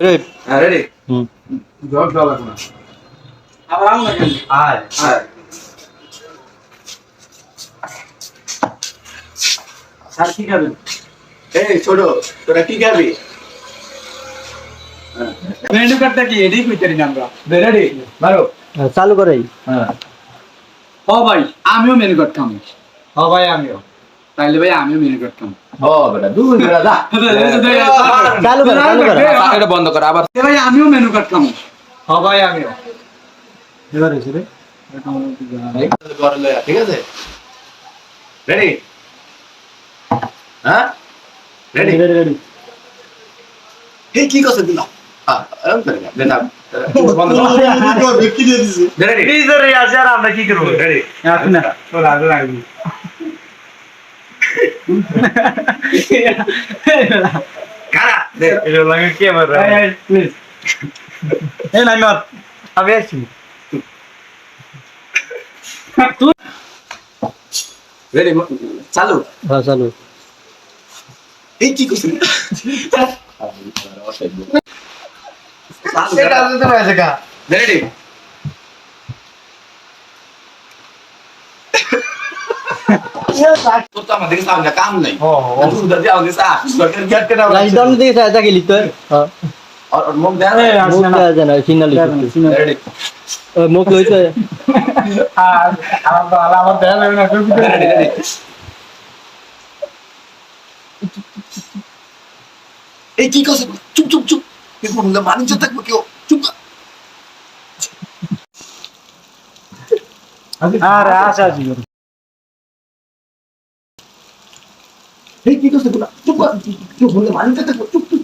Ready? ready? জল জল লাগবে না। আবার আঙুল কেন? আয় হ্যাঁ। স্যার কি খাবেন? এই ছোট, তোরা কি খাবি? মেনু কার্ডটা কি এডি কইতারি না আমরা। রেডি? মারো। চালু করে হ্যাঁ ও ভাই, আমিও মেনু কার্ড খাবো। হ ভাই আমিও তাইলে ভাই আমিও মেনু কার্ড খাবো। হ বেটা দুই বেটা যা চালু করে এটা বন্ধ কর আবার এ ভাই আমিও মেনু কার্ড খাবো। হ ভাই আমিও এবার হয়েছে রে ঘরে লয়া ঠিক আছে রেডি হ্যাঁ রেডি রেডি এই কি কথা দিলা এরকম করে না দেনা বন্ধ কর কি দিয়ে দিছি রেডি ফ্রিজে আছে আর আমরা কি করব রেডি এখন না। চল আগে লাগবি কারা দে এটা লাগে কি আমার এই প্লিজ। এই নাই মত আমি আছি রেডি চালু হ্যাঁ চালু এই কি করছিস এটা তো হয়েছে কা রেডি তো তো আমাদের সামনে কাম নাই তুই দাদি আমাদের সাথে সরকার গেট কেন লাইটন দিকে চাইতা গেলি তো হ্যাঁ और मुंह दे মুখ দেয়া না সিগন্যাল रेडी মুখ লইছে আর আমার দেয়া লাগবে না। रेडी रेडी এই কি কথা চুপ চুপ চুপ কি বললে মানিজ্য থাকবে কেউ চুপ আর আশা জি এই কি কথা চুপ চুপ বললে মানিজ্য থাকবে চুপ চুপ